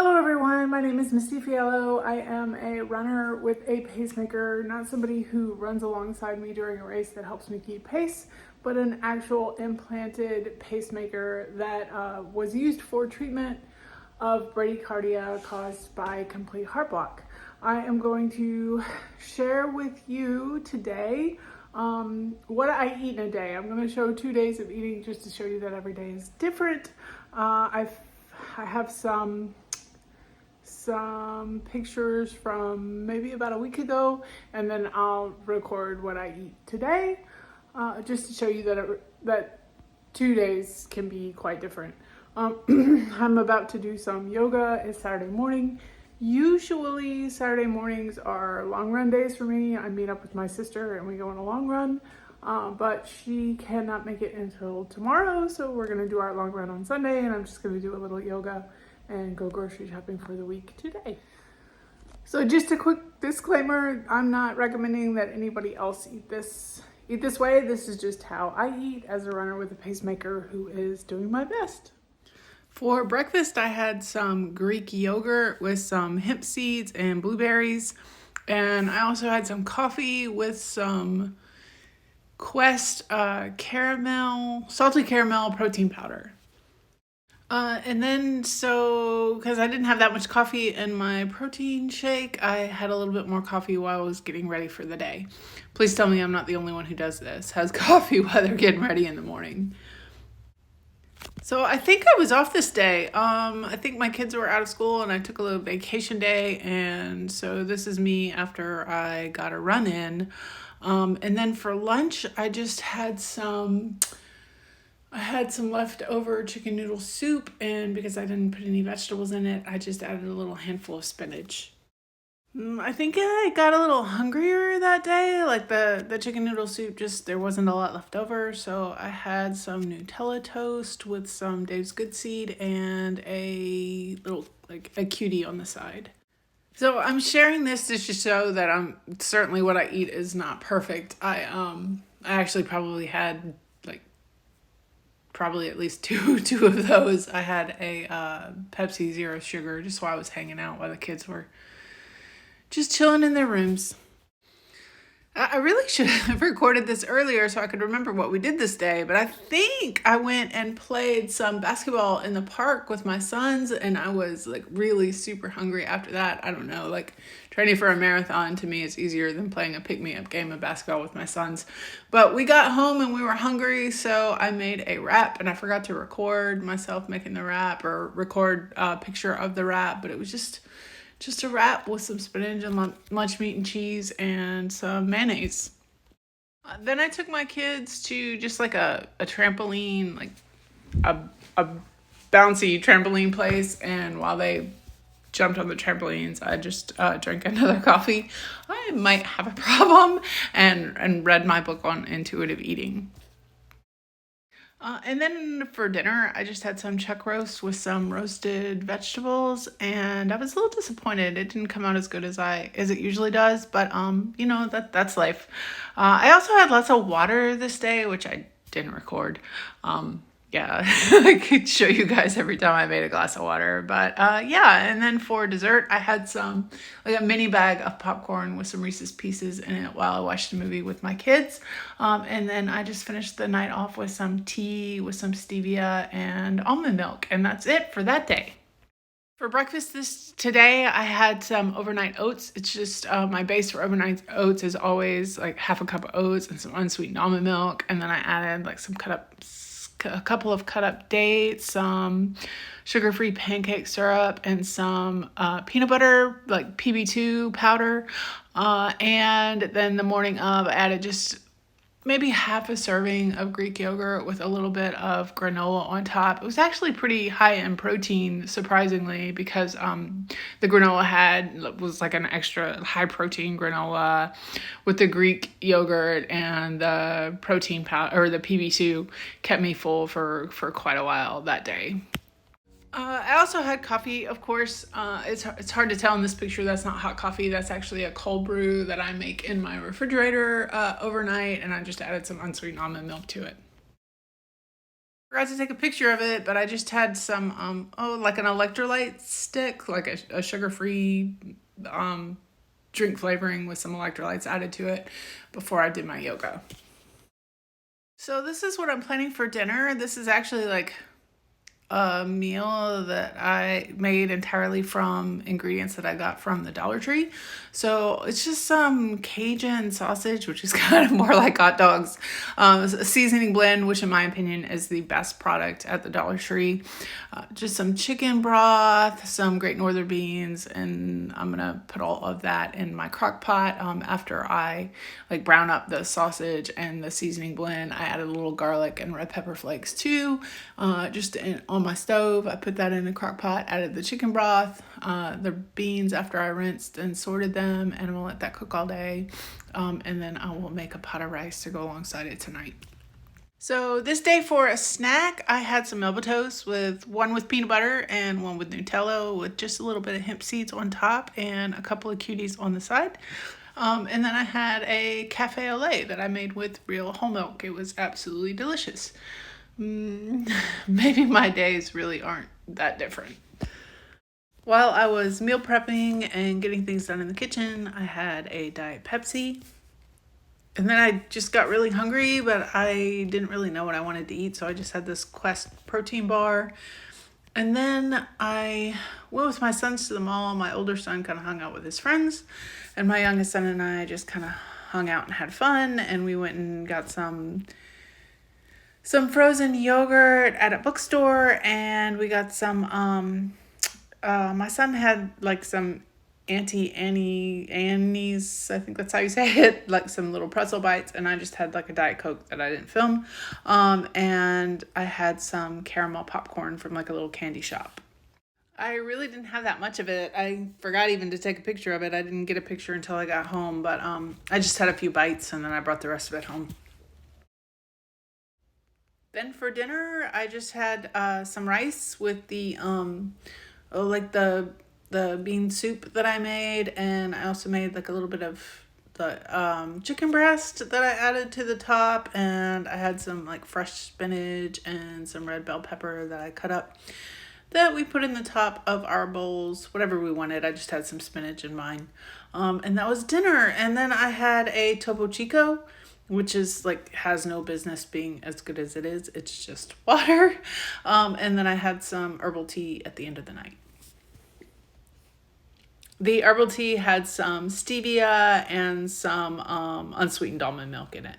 Hello everyone, my name is Misty Fiello. I am a runner with a pacemaker, not somebody who runs alongside me during a race that helps me keep pace, but an actual implanted pacemaker that was used for treatment of bradycardia caused by complete heart block. I am going to share with you today what I eat in a day. I'm going to show 2 days of eating just to show you that every day is different. I have some pictures from maybe about a week ago, and then I'll record what I eat today, just to show you that 2 days can be quite different. I'm about to do some yoga. It's Saturday morning. Usually Saturday mornings are long run days for me. I meet up with my sister and we go on a long run, but she cannot make it until tomorrow, so we're gonna do our long run on Sunday, and I'm just gonna do a little yoga and go grocery shopping for the week today. So just a quick disclaimer, I'm not recommending that anybody else eat this way. This is just how I eat as a runner with a pacemaker who is doing my best. For breakfast, I had some Greek yogurt with some hemp seeds and blueberries. And I also had some coffee with some Quest salted caramel protein powder. And then, because I didn't have that much coffee in my protein shake, I had a little bit more coffee while I was getting ready for the day. Please tell me I'm not the only one who does this, has coffee while they're getting ready in the morning. So I think I was off this day. I think my kids were out of school and I took a little vacation day. And so this is me after I got a run in. And then for lunch, I had some leftover chicken noodle soup, and because I didn't put any vegetables in it, I just added a little handful of spinach. I think I got a little hungrier that day. Like the chicken noodle soup, there wasn't a lot left over, so I had some Nutella toast with some Dave's Good Seed and a little, a cutie on the side. So I'm sharing this to show that certainly what I eat is not perfect. I actually probably had at least two of those. I had a Pepsi Zero Sugar just while I was hanging out while the kids were just chilling in their rooms. I really should have recorded this earlier so I could remember what we did this day, but I think I went and played some basketball in the park with my sons, and I was really super hungry after that. I don't know, training for a marathon to me is easier than playing a pick-me-up game of basketball with my sons. But we got home and we were hungry, so I made a wrap, and I forgot to record myself making the wrap or record a picture of the wrap, but it was just a wrap with some spinach and lunch meat and cheese and some mayonnaise. Then I took my kids to just a trampoline, a bouncy trampoline place, and while they jumped on the trampolines, I just drank another coffee. I might have a problem, and read my book on intuitive eating. And then for dinner, I just had some chuck roast with some roasted vegetables, and I was a little disappointed. It didn't come out as good as it usually does, but that's life. I also had lots of water this day, which I didn't record. Yeah, I could show you guys every time I made a glass of water, but yeah. And then for dessert, I had a mini bag of popcorn with some Reese's Pieces in it while I watched a movie with my kids. And then I just finished the night off with some tea with some stevia and almond milk, and that's it for that day. For breakfast today, I had some overnight oats. It's just my base for overnight oats is always half a cup of oats and some unsweetened almond milk, and then I added a couple of cut up dates, some sugar-free pancake syrup, and some peanut butter, PB2 powder. And then the morning of, I added just maybe half a serving of Greek yogurt with a little bit of granola on top. It was actually pretty high in protein, surprisingly, because the granola was an extra high protein granola with the Greek yogurt, and the protein powder, or the PB2, kept me full for quite a while that day. I also had coffee, of course. It's hard to tell in this picture. That's not hot coffee. That's actually a cold brew that I make in my refrigerator overnight, and I just added some unsweetened almond milk to it. Forgot to take a picture of it, but I just had some, like an electrolyte stick, like a sugar-free drink flavoring with some electrolytes added to it before I did my yoga. So this is what I'm planning for dinner. This is actually like a meal that I made entirely from ingredients that I got from the Dollar Tree. So it's just some Cajun sausage, which is kind of more like hot dogs. A seasoning blend, which in my opinion is the best product at the Dollar Tree. Just some chicken broth, some Great Northern beans, and I'm gonna put all of that in my crock pot. After I like brown up the sausage and the seasoning blend, I added a little garlic and red pepper flakes too, on my stove. I put that in the crock pot, added the chicken broth, the beans after I rinsed and sorted them, and I'm gonna let that cook all day. And then I will make a pot of rice to go alongside it tonight. So this day for a snack, I had some Melba toast with one with peanut butter and one with Nutella with just a little bit of hemp seeds on top and a couple of cuties on the side. And then I had a cafe au lait that I made with real whole milk. It was absolutely delicious. Maybe my days really aren't that different. While I was meal prepping and getting things done in the kitchen, I had a Diet Pepsi. And then I just got really hungry, but I didn't really know what I wanted to eat, so I just had this Quest protein bar. And then I went with my sons to the mall. My older son kind of hung out with his friends, and my youngest son and I just kind of hung out and had fun. And we went and got some frozen yogurt at a bookstore, and we got some my son had like some Annie's, I think that's how you say it, like some little pretzel bites, and I just had like a Diet Coke that I didn't film. And I had some caramel popcorn from like a little candy shop. I really didn't have that much of it. I forgot even to take a picture of it. I didn't get a picture until I got home, but I just had a few bites and then I brought the rest of it home. Then for dinner, I just had some rice with the bean soup that I made, and I also made like a little bit of the chicken breast that I added to the top, and I had some like fresh spinach and some red bell pepper that I cut up that we put in the top of our bowls, whatever we wanted. I just had some spinach in mine. And that was dinner. And then I had a Topo Chico, which is like has no business being as good as it is. It's just water. And then I had some herbal tea at the end of the night. The herbal tea had some stevia and some unsweetened almond milk in it.